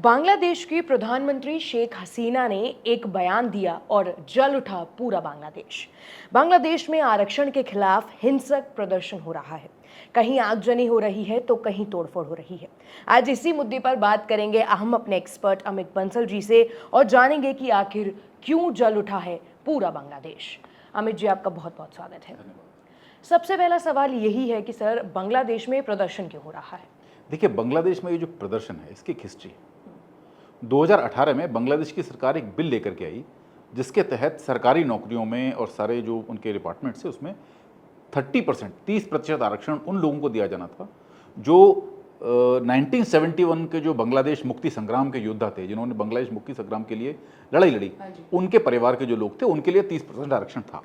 बांग्लादेश की प्रधानमंत्री शेख हसीना ने एक बयान दिया और जल उठा पूरा बांग्लादेश। बांग्लादेश में आरक्षण के खिलाफ हिंसक प्रदर्शन हो रहा है। कहीं आगजनी हो रही है तो कहीं तोड़फोड़ हो रही है। आज इसी मुद्दे पर बात करेंगे हम अपने एक्सपर्ट अमित बंसल जी से और जानेंगे कि आखिर क्यों जल उठा है पूरा बांग्लादेश। अमित जी, आपका बहुत बहुत स्वागत है। सबसे पहला सवाल यही है कि सर, बांग्लादेश में प्रदर्शन क्यों हो रहा है? देखिए, बांग्लादेश में ये जो प्रदर्शन है इसकी एक हिस्ट्री है। 2018 में बांग्लादेश की सरकार एक बिल लेकर के आई जिसके तहत सरकारी नौकरियों में और सारे जो उनके डिपार्टमेंट्स है उसमें 30% आरक्षण उन लोगों को दिया जाना था जो 1971 के जो बांग्लादेश मुक्ति संग्राम के योद्धा थे, जिन्होंने बांग्लादेश मुक्ति संग्राम के लिए लड़ाई लड़ी, उनके परिवार के जो लोग थे उनके लिए 30% आरक्षण था।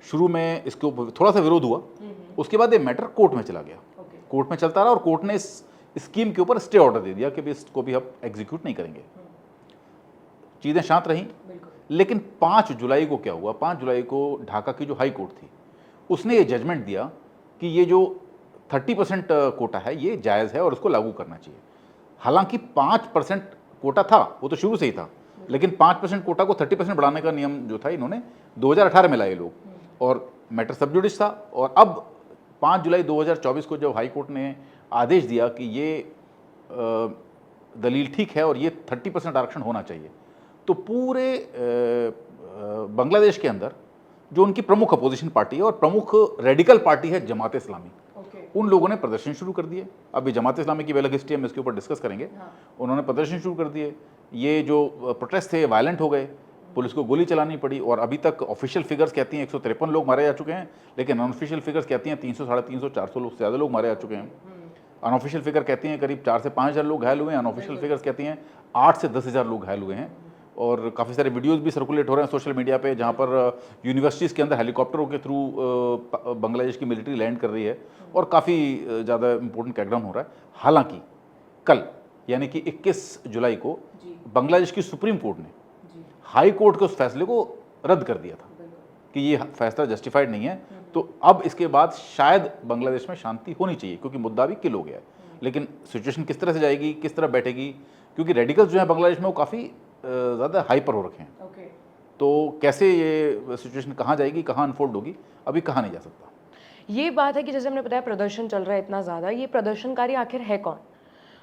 शुरू में इसके ऊपर थोड़ा सा विरोध हुआ, उसके बाद ये मैटर कोर्ट में चला गया। कोर्ट में चलता रहा और कोर्ट ने इस स्कीम के ऊपर स्टे ऑर्डर दे दिया कि इसको भी हम एग्जीक्यूट नहीं करेंगे। चीज़ें शांत रहीं, लेकिन 5 जुलाई को क्या हुआ? 5 जुलाई को ढाका की जो हाई कोर्ट थी उसने ये जजमेंट दिया कि ये जो 30% कोटा है ये जायज़ है और उसको लागू करना चाहिए। हालांकि 5% कोटा था, वो तो शुरू से ही था, लेकिन 5% कोटा को 30% बढ़ाने का नियम जो था इन्होंने 2018 में लाए लोग, और मैटर सब जुडिस था। और अब 5 जुलाई 2024 को जब हाई कोर्ट ने आदेश दिया कि ये दलील ठीक है और ये 30% आरक्षण होना चाहिए, तो पूरे बांग्लादेश के अंदर जो उनकी प्रमुख अपोजिशन पार्टी है और प्रमुख रेडिकल पार्टी है जमात इस्लामी, उन लोगों ने प्रदर्शन शुरू कर दिए। अभी जमात इस्लामी की अलग हिस्ट्री हम इसके ऊपर डिस्कस करेंगे। उन्होंने प्रदर्शन शुरू कर दिए। ये जो प्रोटेस्ट थे वायलेंट हो गए, पुलिस को गोली चलानी पड़ी, और अभी तक ऑफिशियल फिगर्स कहती हैं 153 लोग मारे जा चुके हैं, लेकिन अनऑफिशियल फिगर्स कहती हैं 300, 350, 400 लोग से ज़्यादा लोग मारे जा चुके हैं। अनऑफिशियल फिगर कहती हैं करीब 4 से 5 हज़ार लोग घायल हुए हैं, अनऑफिशियल फिगर्स कहती हैं 8 से 10 हज़ार लोग घायल हुए हैं। और काफ़ी सारे वीडियोस भी सर्कुलेट हो रहे हैं सोशल मीडिया पे, जहाँ पर यूनिवर्सिटीज़ के अंदर हेलीकॉप्टरों के थ्रू बांग्लादेश की मिलिट्री लैंड कर रही है और काफ़ी ज़्यादा इंपॉर्टेंट क्रैकडाउन हो रहा है। हालांकि कल यानी कि 21 जुलाई को बांग्लादेश की सुप्रीम कोर्ट ने हाई कोर्ट के उस फैसले को रद्द कर दिया था कि ये फैसला जस्टिफाइड नहीं है। तो अब इसके बाद शायद बांग्लादेश में शांति होनी चाहिए, क्योंकि मुद्दा भी किल हो गया है। लेकिन सिचुएशन किस तरह से जाएगी, किस तरह बैठेगी, क्योंकि रेडिकल्स जो है बांग्लादेश में वो काफ़ी ज़्यादा हाइपर हो रखे हैं। तो कैसे ये सिचुएशन कहाँ जाएगी, कहाँ अनफोल्ड होगी, अभी कहा नहीं जा सकता। ये बात है कि जैसे हमने बताया प्रदर्शन चल रहा है इतना ज़्यादा, ये प्रदर्शनकारी आखिर है कौन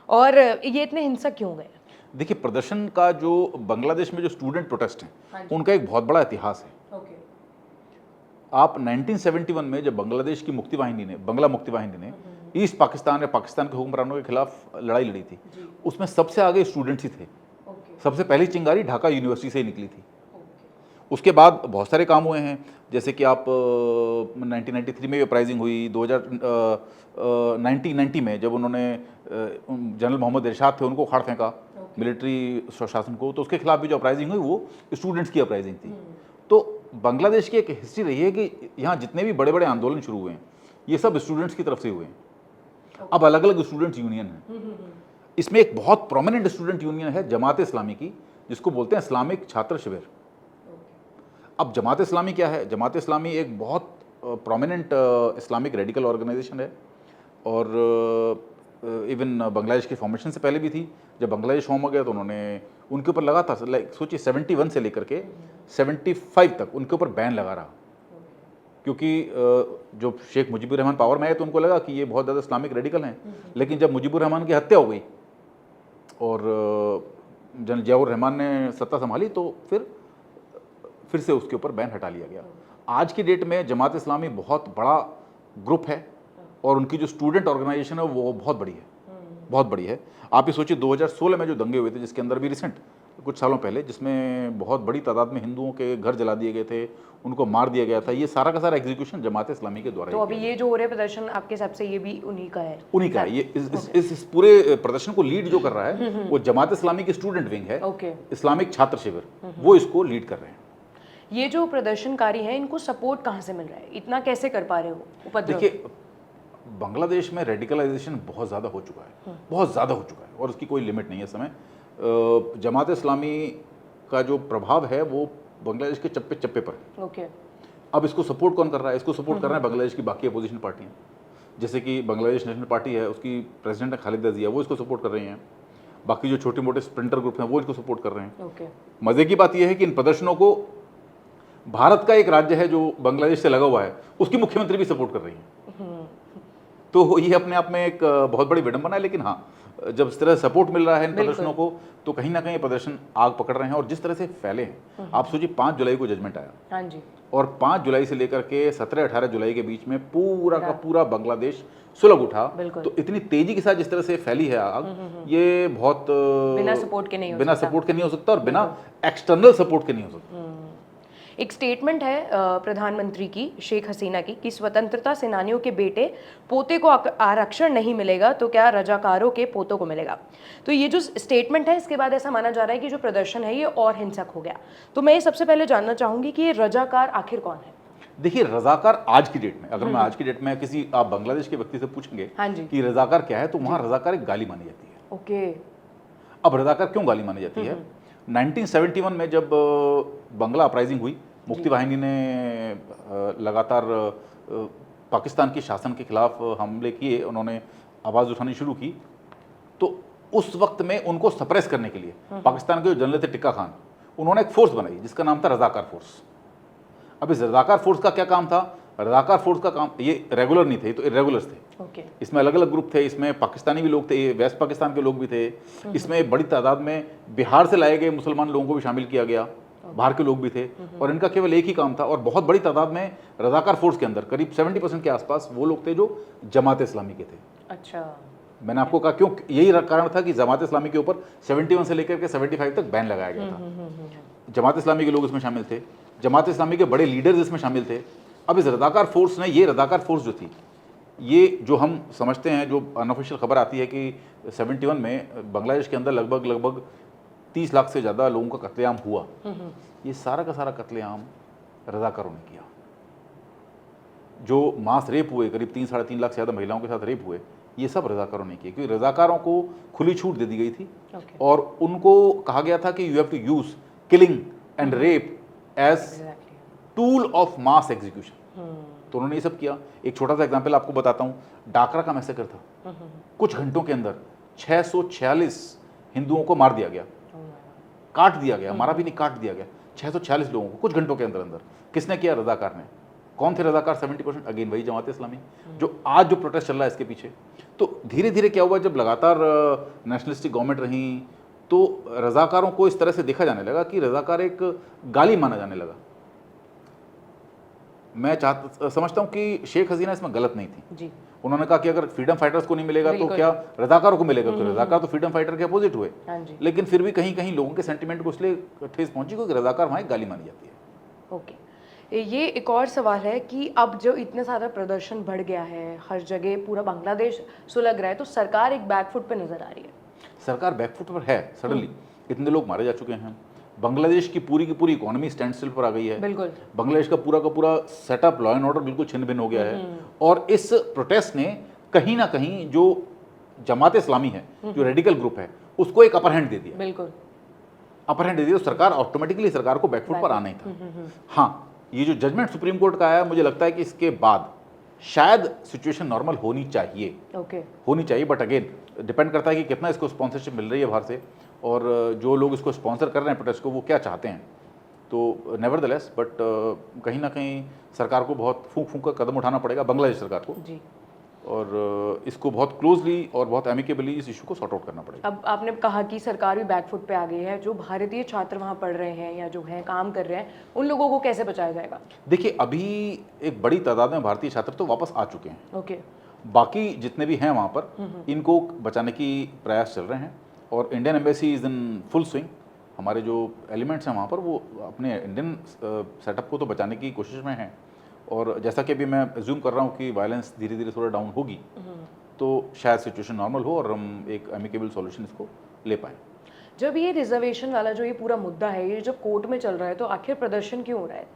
और ये इतने हिंसक क्यों गए? देखिए, प्रदर्शन का जो बांग्लादेश में जो स्टूडेंट प्रोटेस्ट हैं उनका एक बहुत बड़ा इतिहास है। आप 1971 में जब बांग्लादेश की मुक्ति वाहिनी ने, बांग्ला मुक्ति वाहिनी ने ईस्ट पाकिस्तान या पाकिस्तान के हुक्मरानों के खिलाफ लड़ाई लड़ी थी, उसमें सबसे आगे स्टूडेंट्स ही थे। सबसे पहली चिंगारी ढाका यूनिवर्सिटी से ही निकली थी। उसके बाद बहुत सारे काम हुए हैं, जैसे कि आप 1993 में अपराइजिंग हुई, 1990 में जब उन्होंने जनरल मोहम्मद इरशाद थे उनको उखाड़ फेंका मिलिट्री शासन को, तो उसके खिलाफ भी जो अपराइजिंग हुई वो स्टूडेंट्स की अपराइजिंग थी। तो बांग्लादेश की एक हिस्ट्री रही है कि यहाँ जितने भी बड़े बड़े आंदोलन शुरू हुए हैं ये सब स्टूडेंट्स की तरफ से हुए हैं। अब अलग अलग स्टूडेंट्स यूनियन हैं। इसमें एक बहुत प्रोमिनेंट स्टूडेंट यूनियन है जमात इस्लामी की, जिसको बोलते हैं इस्लामिक छात्र शिविर। अब जमात इस्लामी क्या है? जमात इस्लामी एक बहुत प्रोमिनेंट इस्लामिक रेडिकल ऑर्गेनाइजेशन है और इवन बांग्लादेश के फॉर्मेशन से पहले भी थी। जब बांग्लादेश फॉर्म हो गया तो उन्होंने उनके ऊपर लगा था, लाइक सोचिए 71 से लेकर के 75 तक उनके ऊपर बैन लगा रहा, क्योंकि जो शेख मुजीबुर रहमान पावर में आए तो उनको लगा कि ये बहुत ज़्यादा इस्लामिक रेडिकल हैं। लेकिन जब मुजीबुर रहमान की हत्या हो गई और जनरल जियाउर रहमान ने सत्ता संभाली तो फिर से उसके ऊपर बैन हटा लिया गया। आज की डेट में जमात इस्लामी बहुत बड़ा ग्रुप है और उनकी जो स्टूडेंट ऑर्गेनाइजेशन है वो बहुत बड़ी है, बहुत बड़ी है। आप ये सोचिए 2016 में जो दंगे हुए थे, जिसके अंदर भी रिसेंट कुछ सालों पहले, जिसमें बहुत बड़ी तादाद में हिंदुओं के घर जला दिए गए थे, उनको मार दिया गया था, ये सारा का सारा एग्जीक्यूशन जमात इस्लामी के द्वारा। तो अभी ये जो हो रहे प्रदर्शन आपके हिसाब से ये भी उन्हीं का है? उन्हीं का है। ये इस पूरे प्रदर्शन को लीड जो कर रहा है वो जमात इस्लामी की स्टूडेंट विंग है, इस्लामिक छात्र शिविर, वो इसको लीड कर रहे हैं। ये जो प्रदर्शनकारी हैं इनको सपोर्ट कहाँ से मिल रहा है? इतना कैसे कर पा रहे हो उपद्रव? देखिए, बांग्लादेश में रेडिकलाइजेशन बहुत ज़्यादा हो चुका है, बहुत ज़्यादा हो चुका है और उसकी कोई लिमिट नहीं है इस समय। जमात इस्लामी का जो प्रभाव है वो बांग्लादेश के चप्पे चप्पे पर है। अब इसको सपोर्ट कौन कर रहा है? इसको सपोर्ट कर रहा है बांग्लादेश की बाकी अपोजिशन पार्टियाँ, जैसे कि बांग्लादेश नेशनल पार्टी है, उसकी प्रेसिडेंट है खालिदा जिया, वो इसको सपोर्ट कर रही हैं। बाकी जो छोटे मोटे स्प्रिंटर ग्रुप हैं वो इसको सपोर्ट कर रहे हैं। ओके। मजे की बात यह है कि इन प्रदर्शनों को भारत का एक राज्य है जो बांग्लादेश से लगा हुआ है, उसकी मुख्यमंत्री भी सपोर्ट कर रही है। तो ये अपने आप में एक बहुत बड़ी विडंबना है, लेकिन हाँ, जब इस तरह सपोर्ट मिल रहा है इन प्रदर्शनों को, तो कहीं ना कहीं ये प्रदर्शन आग पकड़ रहे हैं। और जिस तरह से फैले हैं, आप सोचिए 5 जुलाई को जजमेंट आया, हाँ जी, और 5 जुलाई से लेकर के 17-18 जुलाई के बीच में पूरा का पूरा बांग्लादेश सुलग उठा। तो इतनी तेजी के साथ जिस तरह से फैली है आग, ये बहुत बिना सपोर्ट के नहीं हो सकता और बिना एक्सटर्नल सपोर्ट के नहीं हो सकता। एक स्टेटमेंट है प्रधानमंत्री की, शेख हसीना की, कि स्वतंत्रता सेनानियों के बेटे पोते को आरक्षण नहीं मिलेगा तो क्या रजाकारों के पोतों को मिलेगा। तो ये जो स्टेटमेंट है, इसके बाद ऐसा माना जा रहा है कि जो प्रदर्शन है ये और हिंसक हो गया। तो मैं सबसे पहले जानना चाहूंगी कि ये रजाकार आखिर कौन है। देखिए, रजाकार आज की डेट में, अगर मैं आज की डेट में किसी आप बांग्लादेश के व्यक्ति से पूछेंगे हाँ जी, कि रजाकार क्या है, तो वहां रजाकार एक गाली मानी जाती है। ओके। अब रजाकार क्यों गाली मानी जाती है? 1971 में जब बंगला अपराइजिंग हुई, मुक्ति वाहिनी ने लगातार पाकिस्तान के शासन के खिलाफ हमले किए, उन्होंने आवाज़ उठानी शुरू की, तो उस वक्त में उनको सप्रेस करने के लिए पाकिस्तान के जो जनरल थे टिक्का खान, उन्होंने एक फोर्स बनाई जिसका नाम था रजाकार फोर्स। अब इस रजाकार फोर्स का क्या काम था? रजाकार फोर्स का काम, ये रेगुलर नहीं थे, तो इरेगुलर्स थे। ओके। इसमें अलग अलग ग्रुप थे, इसमें पाकिस्तानी भी लोग थे, वेस्ट पाकिस्तान के लोग भी थे, इसमें बड़ी तादाद में बिहार से लाए गए मुसलमान लोगों को भी शामिल किया गया, बाहर के लोग भी थे, और इनका केवल एक ही काम था। और बहुत बड़ी तादाद में रजाकार फोर्स के अंदर करीब 70% के आसपास वो लोग थे जो जमात इस्लामी के थे। अच्छा। मैंने आपको कहा क्यों, यही कारण था कि जमात इस्लामी के ऊपर 71 से लेकर के 75 तक बैन लगाया गया था। जमात इस्लामी के लोग इसमें शामिल थे, जमात इस्लामी के बड़े लीडर्स इसमें शामिल थे। अब इस रजाकार फोर्स ने, ये रजाकार फोर्स जो थी, ये जो हम समझते हैं, जो अनऑफिशियल खबर आती है कि 71 में बांग्लादेश के अंदर लगभग 30 लाख से ज़्यादा लोगों का कत्लेआम हुआ। ये सारा का सारा कत्लेआम रजाकारों ने किया। जो मास रेप हुए, करीब 3-3.5 लाख से ज़्यादा महिलाओं के साथ रेप हुए, ये सब रजाकारों ने किए, क्योंकि रजाकारों को खुली छूट दे दी गई थी। और उनको कहा गया था कि you have to use killing and rape as tool of mass execution. तो उन्होंने ये सब किया। एक छोटा सा एग्जांपल आपको बताता हूँ, डाकरा का मैसेकर था, कुछ घंटों के अंदर 646 हिंदुओं को मार दिया गया, काट दिया गया, मारा भी नहीं, काट दिया गया 646 लोगों को कुछ घंटों के अंदर अंदर। किसने किया? रजाकार ने। कौन थे रजाकार? 70%, अगेन वही जमात इस्लामी, जो आज जो प्रोटेस्ट चल रहा है इसके पीछे। तो धीरे धीरे क्या हुआ, जब लगातार नेशनलिस्टिक गवर्नमेंट रही, तो रजाकारों को इस तरह से देखा जाने लगा कि रजाकार एक गाली माना जाने लगा। मैं समझता हूं कि शेख हसीना इसमें गलत नहीं थी जी। उन्होंने कहा कि अगर फ्रीडम फाइटर्स को नहीं मिलेगा तो क्या रजाकारों को मिलेगा? तो रजाकार तो फ्रीडम फाइटर के अपोजिट हुए। लेकिन फिर भी कहीं कहीं लोगों के सेंटिमेंट को इसलिए ठेस पहुंची क्योंकि रजाकार वहां एक गाली मानी जाती है। ओके। ये एक और सवाल है कि अब जो इतना सारा प्रदर्शन बढ़ गया है, हर जगह पूरा बांग्लादेश सुलग रहा है, तो सरकार एक बैकफुट पे नजर आ रही है। सरकार बैकफुट पर है सडनली। इतने लोग मारे जा चुके हैं, बांग्लादेश की पूरी इकोनॉमी स्टैंड स्टिल पर आ गई है। बिल्कुल। बांग्लादेश का पूरा सेटअप, लॉ एंड ऑर्डर बिल्कुल छिन्न भिन्न हो गया है। और इस प्रोटेस्ट ने कहीं ना कहीं जो जमात इस्लामी है, जो रेडिकल ग्रुप है, उसको एक अपर हैंड दे दिया। बिल्कुल अपर हैंड दे दिया। तो सरकार ऑटोमेटिकली, सरकार को बैकफुट पर आना ही था। हाँ, ये जो जजमेंट सुप्रीम कोर्ट का आया, मुझे लगता है कि इसके बाद शायद सिचुएशन नॉर्मल होनी चाहिए। होनी चाहिए, बट अगेन डिपेंड करता है कि कितना इसको स्पॉन्सरशिप मिल रही है बाहर से, और जो लोग इसको स्पॉन्सर कर रहे हैं प्रोटेस्ट को, वो क्या चाहते हैं। तो नेवरदलेस, बट कहीं ना कहीं सरकार को बहुत फूंक कर कदम उठाना पड़ेगा, बांग्लादेश सरकार को जी। और इसको बहुत क्लोजली और बहुत एमिकेबली इस इशू को सॉर्ट आउट करना पड़ेगा। अब आपने कहा कि सरकार भी बैकफुट पे आ गई है, जो भारतीय छात्र वहाँ पढ़ रहे हैं या जो है काम कर रहे हैं, उन लोगों को कैसे बचाया जाएगा? देखिए, अभी एक बड़ी तादाद में भारतीय छात्र तो वापस आ चुके हैं। ओके। बाकी जितने भी हैं वहाँ पर, इनको बचाने की प्रयास चल रहे हैं, और Indian embassy is in full swing. हमारे जो एलिमेंट्स हैं वहाँ पर, वो अपने इंडियन सेटअप को तो बचाने की कोशिश में हैं। और जैसा कि अभी मैं एज्यूम कर रहा हूँ कि वायलेंस धीरे धीरे थोड़ा डाउन होगी, तो शायद सिचुएशन नॉर्मल हो और हम एक एमिकेबल सॉल्यूशन इसको ले पाएँ। जब ये रिजर्वेशन वाला जो ये पूरा मुद्दा है, ये जब कोर्ट में चल रहा है, तो आखिर प्रदर्शन क्यों हो रहा है?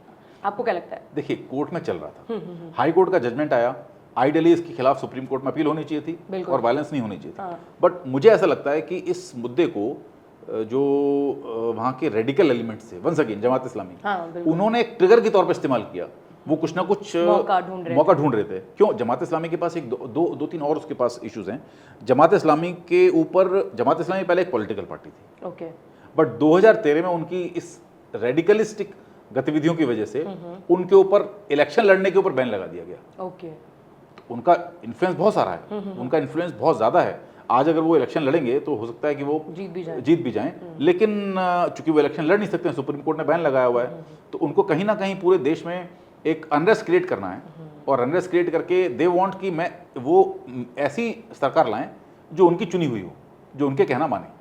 आपको क्या लगता है? देखिए, कोर्ट में चल रहा था, हाई कोर्ट का जजमेंट आया, आइडियली इसके खिलाफ सुप्रीम कोर्ट में अपील होनी चाहिए थी और वायलेंस नहीं होनी चाहिए थी। बट मुझे ऐसा लगता है कि इस मुद्दे को जो वहाँ के रेडिकल एलिमेंट्स थे, वंस अगेन जमात इस्लामी, उन्होंने एक ट्रिगर के तौर पर इस्तेमाल किया वो कुछ ना कुछ मौका ढूंढ रहे थे। क्यों? जमात इस्लामी के पास एक दो तीन और उसके पास इश्यूज हैं। जमात इस्लामी के ऊपर, जमात इस्लामी पहले एक पॉलिटिकल पार्टी थी, ओके, बट 2013 में उनकी इस रेडिकलिस्टिक गतिविधियों की वजह से उनके ऊपर इलेक्शन लड़ने के ऊपर बैन लगा दिया गया। ओके, तो उनका इन्फ्लुएंस बहुत सारा है, उनका इन्फ्लुएंस बहुत ज़्यादा है। आज अगर वो इलेक्शन लड़ेंगे तो हो सकता है कि वो जीत भी जाएं, लेकिन चूंकि वो इलेक्शन लड़ नहीं सकते हैं, सुप्रीम कोर्ट ने बैन लगाया हुआ है, तो उनको कहीं ना कहीं पूरे देश में एक अनरेस्ट क्रिएट करना है। और अनरेस्ट क्रिएट करके दे वांट कि वो ऐसी सरकार लाएं जो उनकी चुनी हुई हो, जो उनके कहना माने।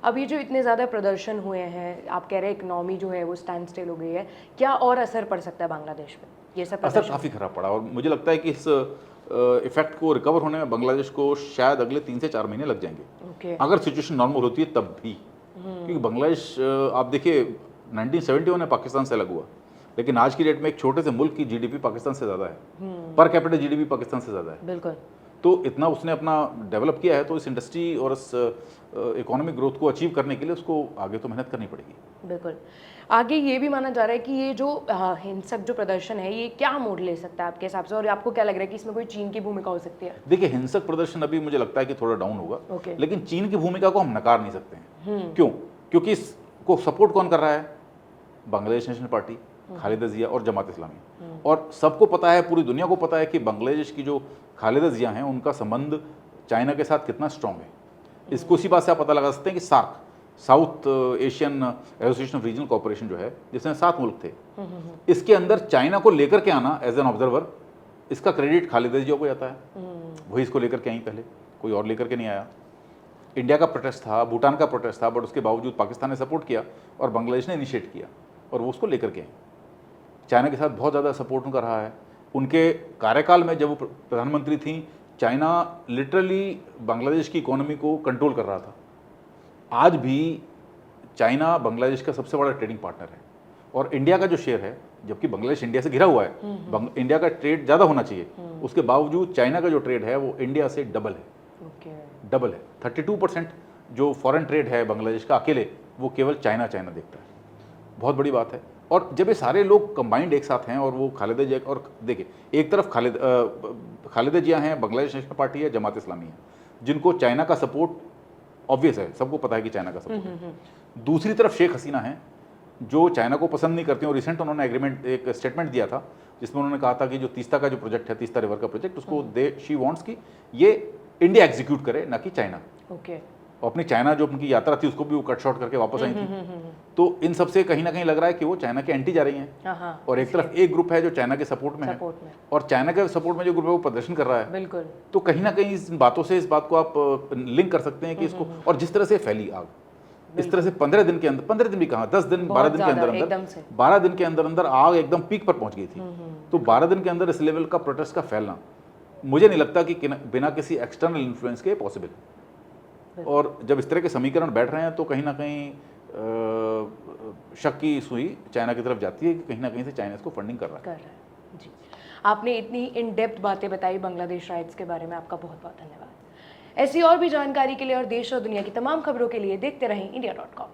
अब ये जो इतने ज़्यादा प्रदर्शन हुए हैं, आप कह रहे हैं इकोनॉमी जो है वो स्टैंड स्टिल हो गई है, क्या और असर पड़ सकता है बांग्लादेश में? ये सब असर काफ़ी खराब पड़ा और मुझे लगता है कि इस इफेक्ट को रिकवर होने में बांग्लादेश को शायद अगले 3 से 4 महीने लग जाएंगे। ओके, अगर सिचुएशन नॉर्मल होती है तब भी, क्योंकि बांग्लादेश आप देखिए 1971 में पाकिस्तान से अलग हुआ, लेकिन आज की डेट में एक छोटे से मुल्क की जीडीपी पाकिस्तान से ज़्यादा है, पर कैपिटा जीडीपी पाकिस्तान से ज़्यादा है। बिल्कुल। तो इतना उसने अपना डेवलप किया है, तो इस इंडस्ट्री और इस इकोनॉमिक ग्रोथ को अचीव करने के लिए उसको आगे तो मेहनत करनी पड़ेगी। बिल्कुल। आगे ये भी माना जा रहा है कि ये जो हिंसक जो प्रदर्शन है ये क्या मोड़ ले सकता है आपके हिसाब से, और आपको क्या लग रहा है कि इसमें कोई चीन की भूमिका हो सकती है? देखिए, हिंसक प्रदर्शन अभी मुझे लगता है कि थोड़ा डाउन होगा, ओके, लेकिन चीन की भूमिका को हम नकार नहीं सकते हैं। क्यों? क्योंकि इसको सपोर्ट कौन कर रहा है? बांग्लादेश नेशनल पार्टी, खालिदा जिया और जमात इस्लामी। और सबको पता है, पूरी दुनिया को पता है कि बांग्लादेश की जो खालिदा जिया हैं उनका संबंध चाइना के साथ कितना स्ट्रांग है। इसको इसी बात से आप पता लगा सकते हैं कि SAARC, South Asian Association of Regional Cooperation जो है, जिसमें 7 मुल्क थे, इसके अंदर चाइना को लेकर के आना एज एन ऑब्जर्वर, इसका क्रेडिट खालिदा जिया को जाता है। वही इसको लेकर के आई पहले, कोई और लेकर के नहीं आया। इंडिया का प्रोटेस्ट था, भूटान का प्रोटेस्ट था, बट उसके बावजूद पाकिस्तान ने सपोर्ट किया और बांग्लादेश ने इनिशिएट किया और वो उसको लेकर के आई। चाइना के साथ बहुत ज़्यादा सपोर्ट उनका रहा है। उनके कार्यकाल में जब वो प्रधानमंत्री थी, चाइना लिटरली बांग्लादेश की इकोनॉमी को कंट्रोल कर रहा था। आज भी चाइना बांग्लादेश का सबसे बड़ा ट्रेडिंग पार्टनर है और इंडिया का जो शेयर है, जबकि बांग्लादेश इंडिया से घिरा हुआ है, इंडिया का ट्रेड ज़्यादा होना चाहिए, उसके बावजूद चाइना का जो ट्रेड है वो इंडिया से डबल है। डबल है। 32% जो फॉरेन ट्रेड है बांग्लादेश का अकेले, वो केवल चाइना देखता है। बहुत बड़ी बात है। और जब ये सारे लोग कंबाइंड एक साथ हैं और वो खालिदा जिया, और देखिए एक तरफ खालिदा जिया हैं, बांग्लादेश नेशनल पार्टी है, जमात इस्लामी है, जिनको चाइना का सपोर्ट ऑब्वियस है, सबको पता है कि चाइना का सपोर्ट है। दूसरी तरफ शेख हसीना हैं, जो चाइना को पसंद नहीं करती हैं, और रिसेंट उन्होंने एक स्टेटमेंट दिया था जिसमें उन्होंने कहा था कि जो तीस्ता का जो प्रोजेक्ट है, तीस्ता रिवर का प्रोजेक्ट, उसको शी वांट्स कि ये इंडिया एग्जीक्यूट करे, ना कि चाइना। ओके, और अपनी चाइना जो उनकी यात्रा थी उसको भी वो कट शॉर्ट करके वापस आई थी। तो इन सब से कहीं ना कहीं लग रहा है कि वो चाइना के एंटी जा रही हैं। और एक तरफ एक ग्रुप है जो चाइना के सपोर्ट में है, और चाइना के सपोर्ट में जो ग्रुप है वो प्रदर्शन कर रहा है। बिल्कुल। तो कहीं ना कहीं इस बातों से इस बात को आप लिंक कर सकते हैं कि इसको, और जिस तरह से फैली आग, इस तरह से 15 दिन के अंदर, 15 दिन भी कहाँ, 10 दिन 12 दिन के अंदर 12 दिन के अंदर आग एकदम पीक पर पहुंच गई थी। तो 12 दिन के अंदर इस लेवल का प्रोटेस्ट का फैलना, मुझे नहीं लगता कि बिना किसी एक्सटर्नल इन्फ्लुएंस के पॉसिबल। और जब इस तरह के समीकरण बैठ रहे हैं तो कहीं ना कहीं शक की सुई चाइना की तरफ जाती है कि कहीं ना कहीं से चाइना इसको फंडिंग कर रहा है। जी, आपने इतनी इन डेप्थ बातें बताई बांग्लादेश राइट्स के बारे में, आपका बहुत बहुत धन्यवाद। ऐसी और भी जानकारी के लिए और देश और दुनिया की तमाम खबरों के लिए देखते रहें India.com।